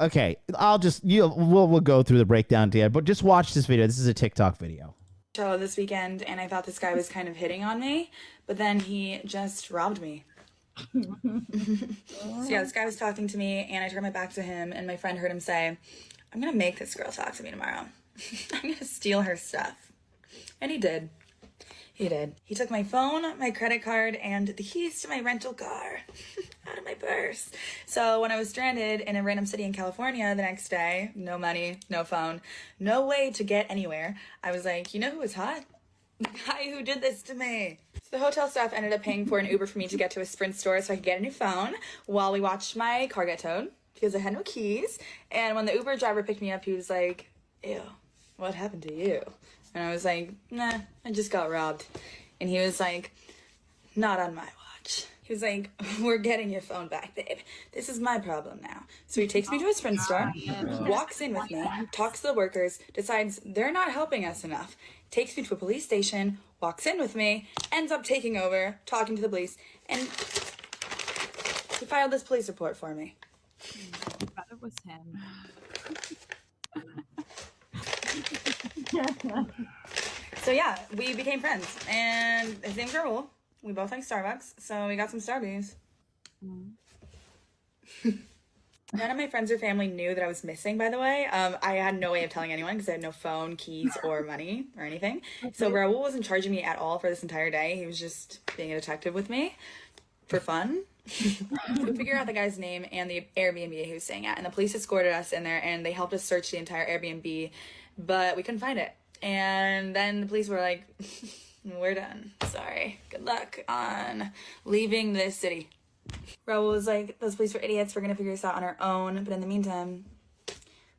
Okay, we'll go through the breakdown together, but just watch this video. This is a TikTok video. Show this weekend, and I thought this guy was kind of hitting on me, but then he just robbed me. So yeah, this guy was talking to me, and I turned my back to him, and my friend heard him say, "I'm gonna make this girl talk to me tomorrow. I'm gonna steal her stuff." And he did. He did. He took my phone, my credit card, and the keys to my rental car out of my purse. So when I was stranded in a random city in California the next day, no money, no phone, no way to get anywhere, I was like, you know who was hot? The guy who did this to me. So the hotel staff ended up paying for an Uber for me to get to a Sprint store so I could get a new phone while we watched my car get towed because I had no keys. And when the Uber driver picked me up, he was like, "Ew, what happened to you?" And I was like, "Nah, I just got robbed." And he was like, "Not on my watch." He was like, "We're getting your phone back, babe. This is my problem now." So he takes me to a Sprint store, walks in with me, talks to the workers, decides they're not helping us enough, takes me to a police station, walks in with me, ends up taking over, talking to the police, and he filed this police report for me. I thought it was him. So yeah, we became friends, and his name's Raul. We both like Starbucks, so we got some Starbucks. None of my friends or family knew that I was missing, by the way. I had no way of telling anyone because I had no phone, keys, or money or anything. So Raul wasn't charging me at all for this entire day. He was just being a detective with me for fun. We figured out the guy's name and the Airbnb he was staying at, and the police escorted us in there, and they helped us search the entire Airbnb, but we couldn't find it. And then the police were like, "We're done. Sorry. Good luck on leaving this city." Raul was like, "Those police were idiots. We're gonna figure this out on our own. But in the meantime,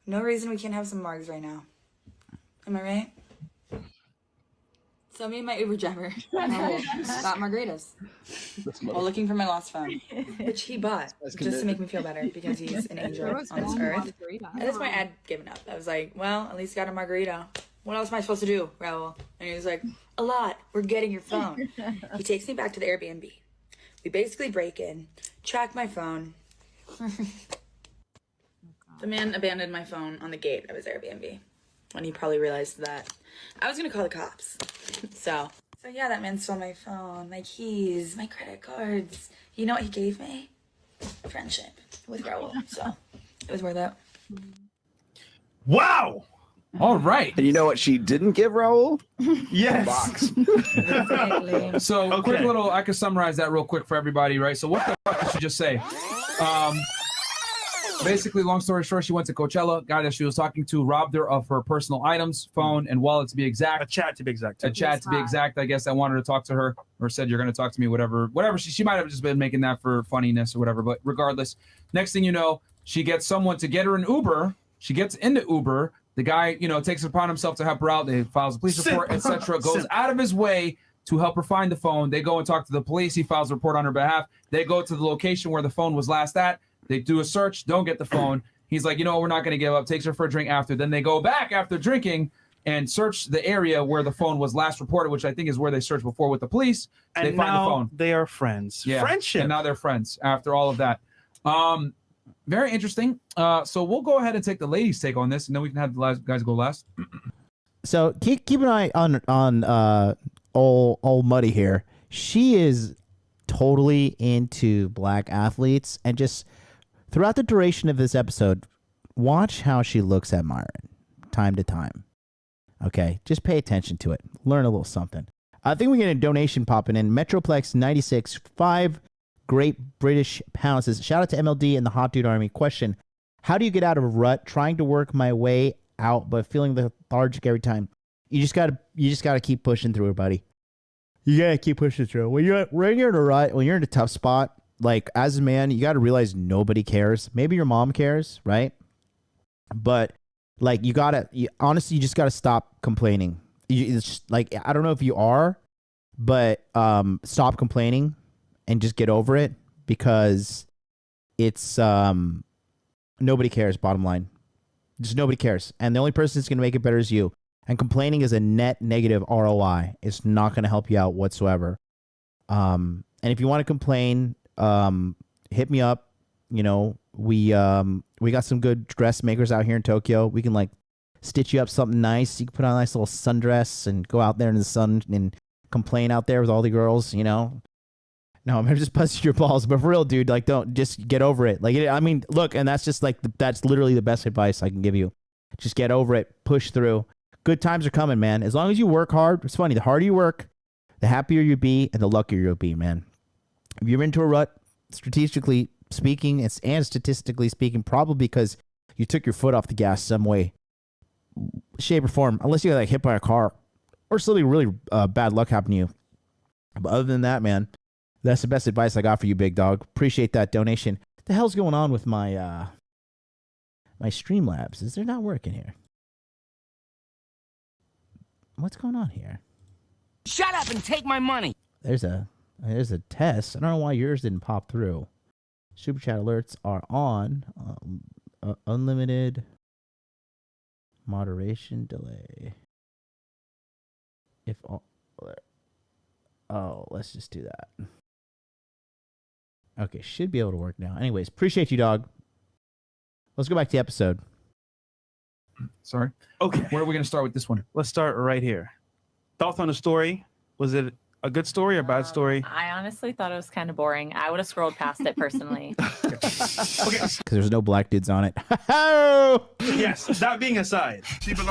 no reason we can't have some margs right now." Am I right? So me and my Uber driver got margaritas while looking for my lost phone, which he bought just to make me feel better because he's an angel on this earth. At this point, I'd given up. I was like, well, at least got a margarita. What else am I supposed to do, Raul? And he was like, "A lot. We're getting your phone." He takes me back to the Airbnb. We basically break in, track my phone. The man abandoned my phone on the gate of his Airbnb when he probably realized that I was gonna call the cops. So yeah, that man stole my phone, my keys, my credit cards. You know what he gave me? Friendship with Raul. So it was worth it. Wow. All right. And you know what she didn't give Raul? Yes. Exactly. So quick little, I can summarize that real quick for everybody, right? So what the fuck did she just say? Basically, long story short, she went to Coachella. Guy that she was talking to robbed her of her personal items, phone and wallet to be exact. A chat to be exact. A chat to be exact. I guess I wanted to talk to her or said, "You're going to talk to me," whatever. She might have just been making that for funniness or whatever. But regardless, next thing you know, she gets someone to get her an Uber. She gets into Uber. The guy, takes it upon himself to help her out. They files a police report, etc. Goes out of his way to help her find the phone. They go and talk to the police. He files a report on her behalf. They go to the location where the phone was last at. They do a search, don't get the phone. He's like, "You know what, we're not going to give up." Takes her for a drink after. Then they go back after drinking and search the area where the phone was last reported, which I think is where they searched before with the police. And they find the phone. They are friends. Yeah. Friendship. And now they're friends after all of that. Very interesting. So we'll go ahead and take the ladies' take on this, and then we can have the guys go last. So keep an eye on old Muddy here. She is totally into black athletes, and just throughout the duration of this episode, watch how she looks at Myron time to time. Okay, just pay attention to it. Learn a little something. I think we get a donation popping in. Metroplex 96 5 Great British Pounds says, "Shout out to MLD and the Hot Dude Army. Question: how do you get out of a rut? Trying to work my way out, but feeling lethargic every time. You just gotta keep pushing through it, buddy. You gotta keep pushing through. When you're in a rut, when you're in a tough spot, like as a man, you gotta realize nobody cares. Maybe your mom cares, right? But like honestly, you just gotta stop complaining. It's just, like, I don't know if you are, but stop complaining and just get over it, because it's nobody cares. Bottom line, just nobody cares, and the only person that's gonna make it better is you. And complaining is a net negative ROI. It's not gonna help you out whatsoever. And if you want to complain, hit me up. We We got some good dressmakers out here in Tokyo. We can like stitch you up something nice. You can put on a nice little sundress and go out there in the sun and complain out there with all the girls, you know. No, I'm just busting your balls, but for real, dude, like, don't just get over it. Like, I mean, look, and that's just like that's literally the best advice I can give you. Just get over it, push through. Good times are coming, man. As long as you work hard, it's funny. The harder you work, the happier you be, and the luckier you'll be, man. If you're into a rut, strategically speaking, and statistically speaking, probably because you took your foot off the gas some way, shape, or form, unless you got like hit by a car or something really bad luck happened to you. But other than that, man, that's the best advice I got for you, big dog. Appreciate that donation. What the hell's going on with my my Streamlabs? Is there not working here? What's going on here? Shut up and take my money. There's a test. I don't know why yours didn't pop through. Super chat alerts are on. Unlimited moderation delay. If all, oh, let's just do that. Okay, should be able to work now. Anyways, appreciate you, dog. Let's go back to the episode. Sorry. Okay. Where are we going to start with this one? Let's start right here. Thoughts on the story? Was it a good story or bad story? I honestly thought it was kind of boring. I would have scrolled past it personally. Okay. Because there's no black dudes on it. Yes. That being aside,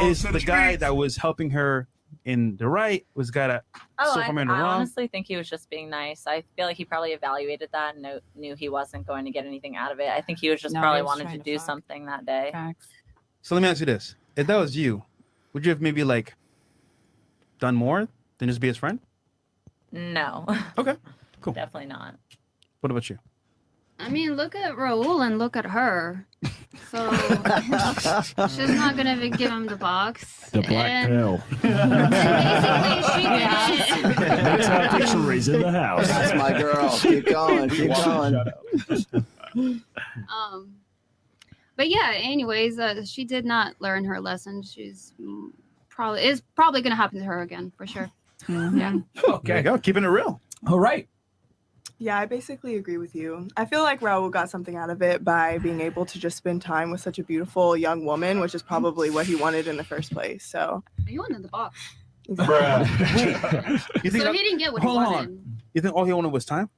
is the guy that was helping her in the right was the guy that Oh, stole from her in I the wrong? honestly think he was just being nice. I feel like he probably evaluated that and knew he wasn't going to get anything out of it. I think he was just No, probably he was wanted trying to to do fuck. something that day. Facts. So let me ask you this: if that was you, would you have maybe like done more than just be his friend? No, Okay. Cool. definitely not. What about you? I mean, look at Raul and look at her. So she's not gonna give him the box. The black and pill. basically, she That's how dictionaries in the house. That's my girl. Keep going. Keep going. But yeah. Anyways, she did not learn her lesson. She's probably gonna happen to her again for sure. Mhm. Yeah. There you Okay. go. Keeping it real. All right. Yeah, I basically agree with you. I feel like Raul got something out of it by being able to just spend time with such a beautiful young woman, which is probably what he wanted in the first place. So, He wanted the box, You so think? he didn't get what he Hold on. wanted. You think all he wanted was time?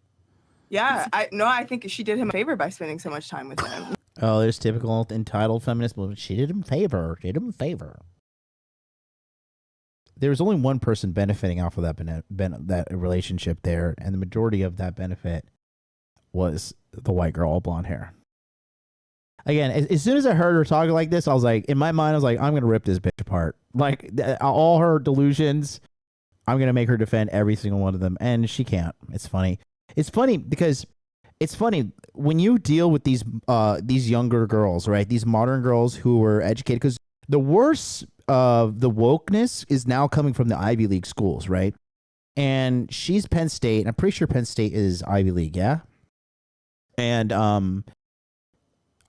yeah, I think she did him a favor by spending so much time with him. Oh, there's typical entitled feminist. Well, she did him a favor. Did him a favor. There was only one person benefiting off of that relationship there, and the majority of that benefit was the white girl, all blonde hair. Again, as soon as I heard her talking like this, I was like, in my mind, I was like, I'm gonna rip this bitch apart. Like all her delusions, I'm gonna make her defend every single one of them, and she can't. It's funny. It's funny because it's funny when you deal with these younger girls, right? These modern girls who were educated, because the worst of the wokeness is now coming from the Ivy League schools, right? And she's Penn State, and I'm pretty sure Penn State is Ivy League, yeah? And I'm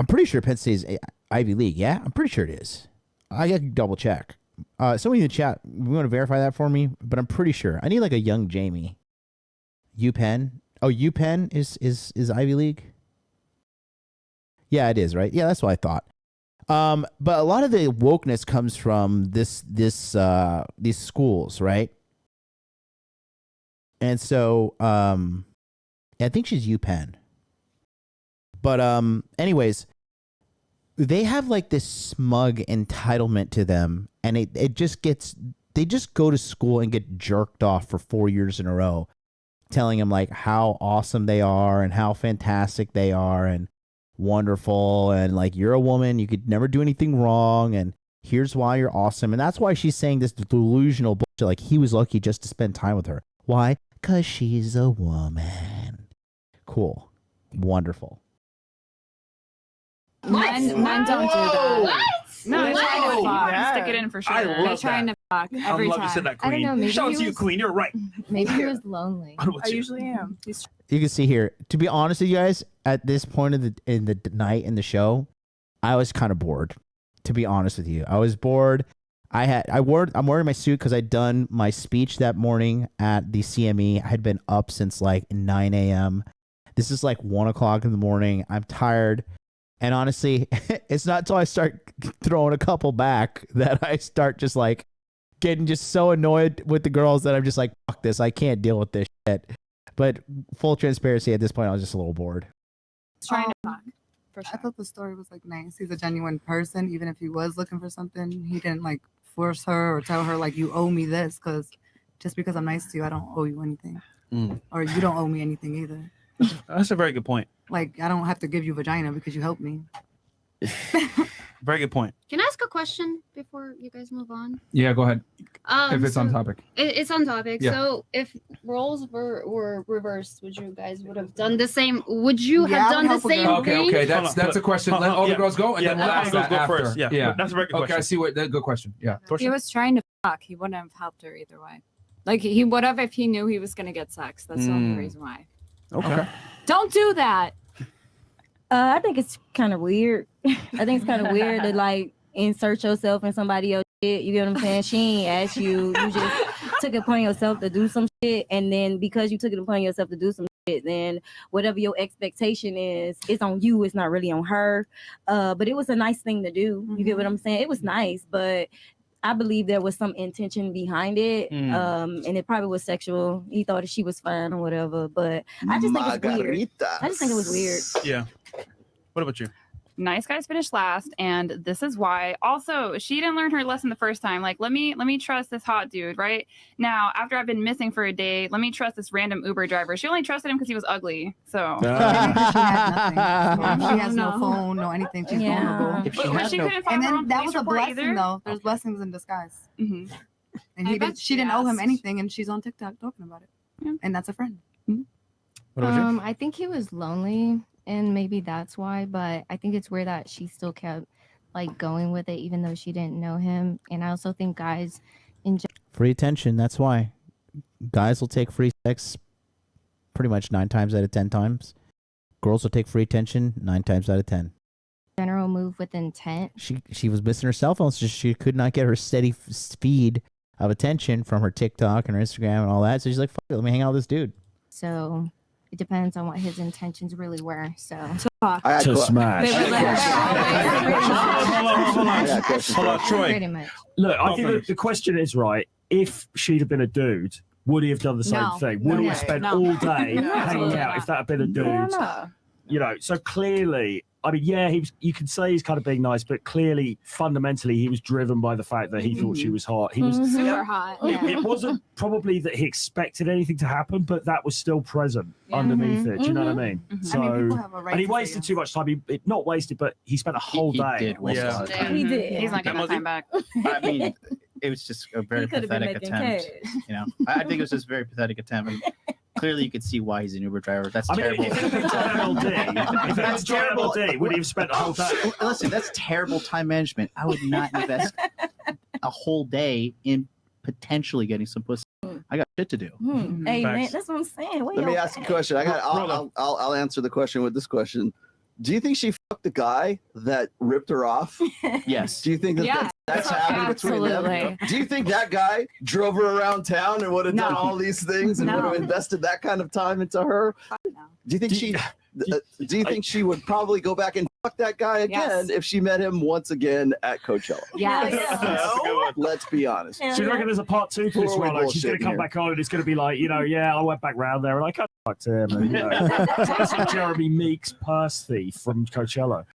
pretty sure Penn State is Ivy League, yeah? I'm pretty sure it is. I got to double check. Somebody in the chat, you want to verify that for me? But I'm pretty sure. I need like a young Jamie. UPenn? Oh, UPenn is Ivy League? Yeah, it is, right? Yeah, that's what I thought. But a lot of the wokeness comes from these schools, right? And so, I think she's UPenn. But anyways, they have like this smug entitlement to them, and it just gets, they just go to school and get jerked off for 4 years in a row, telling them like how awesome they are and how fantastic they are and wonderful, and like, you're a woman, you could never do anything wrong, and here's why you're awesome. And that's why she's saying this delusional bullshit, like he was lucky just to spend time with her. Why? Because she's a woman. Cool. Wonderful. Men don't do that. What? No, they're trying to Whoa. fuck. Yeah. Stick it in for sure. I They're love trying that. to fuck I every love you said time. that, I don't Queen. know, maybe Shout out he to you, was- Queen. You're right. Maybe he was lonely. What about I you? usually am. You can see here, to be honest with you guys, at this point of the night in the show, I was kind of bored. To be honest with you, I was bored. I'm wearing my suit because I'd done my speech that morning at the CME. I had been up since like 9 a.m. This is like 1 o'clock in the morning. I'm tired. And honestly, it's not until I start throwing a couple back that I start just like getting just so annoyed with the girls that I'm just like, fuck this. I can't deal with this shit. But full transparency, at this point, I was just a little bored. Trying to talk. For I sure. thought the story was like nice. He's a genuine person. Even if he was looking for something, he didn't like force her or tell her like you owe me this, because just because I'm nice to you, I don't owe you anything. Or you don't owe me anything either. That's a very good point. Like I don't have to give you vagina because you helped me. Very good point. Can I ask a question before you guys move on? Yeah, go ahead. If it's on so topic. It's on topic. Yeah. So if roles were reversed, would you guys would have done the same? Would you Yeah, have I done would the help a same girl. thing? Okay, that's a question. Let all the girls go, and then we'll ask that go after. first. Yeah, that's a very good Okay, question. I see what that good question. Yeah. He was trying to fuck. He wouldn't have helped her either way. Like he would have if he knew he was gonna get sex. That's the only reason why. Okay. Don't do that. I think it's kind of weird. I think it's kind of weird to like insert yourself in somebody else's shit. You get what I'm saying? She ain't asked you. You just took it upon yourself to do some shit, and then because you took it upon yourself to do some shit, then whatever your expectation is, it's on you. It's not really on her. But it was a nice thing to do. You get what I'm saying? It was nice, but I believe there was some intention behind it, and it probably was sexual. He thought that she was fine or whatever, but I just think it's weird. I just think it was weird. Yeah. What about you? Nice guys finish last, and this is why. Also, she didn't learn her lesson the first time. Like, let me trust this hot dude, right? Now, after I've been missing for a day, let me trust this random Uber driver. She only trusted him because he was ugly. So She has no phone, no anything. She's vulnerable. But she couldn't And find her then own that police was a report blessing, either. though. There's blessings in disguise. Mm-hmm. And she didn't owe him anything, and she's on TikTok talking about it. Yeah. And that's a friend. What about you? I think he was lonely, and maybe that's why. But I think it's weird that she still kept like going with it, even though she didn't know him. And I also think guys in Free attention. That's why guys will take free sex pretty much 9 times out of 10 times. Girls will take free attention 9 times out of 10. general move with intent. She was missing her cell phone, so she could not get her steady feed of attention from her TikTok and her Instagram and all that. So she's like, "Fuck it, let me hang out with this dude." So it depends on what his intentions really were. So To smash. Hold on, Troy. Pretty much. Look, I think the question is right. If she'd have been a dude, would he have done the same No. thing? Would No he way. have spent No. all day No, hanging absolutely out not. if that had been a dude? No. You know, so clearly, I mean, yeah, you can say he's kind of being nice, but clearly, fundamentally, he was driven by the fact that he thought she was hot. He was super hot. Yeah. It wasn't probably that he expected anything to happen, but that was still present underneath it. Do you know what I mean? So, people have a right and he to wasted too much time. Not wasted, but he spent a whole day. did waste a lot of time. He did. He's not getting that time back. I mean, it was just a very He could have been pathetic making attempt. cash. You know, I think it was just a very pathetic attempt. And clearly, you could see why he's an Uber driver. That's I mean, terrible. if it had been John MLD, if it had been John MLD, would he have spent a whole day? Listen, that's terrible time management. I would not invest a whole day in potentially getting some pussy. I got shit to do. Hey man, that's what I'm saying. Let me ask you a question. I'll answer the question with this question. Do you think she fucked the guy that ripped her off? Yes. Do you think that's happened between them? Do you think that guy drove her around town and would have done all these things and would have invested that kind of time into her? Do you think do you think she would probably go back and fuck that guy again if she met him once again at Coachella? Yes. Let's be honest. So you reckon there's a part 2 to this one? Like she's going to come back on and it's going to be like, you know, yeah, I went back round there and I kind of fucked him. And, you know, it's like Jeremy Meeks purse thief from Coachella.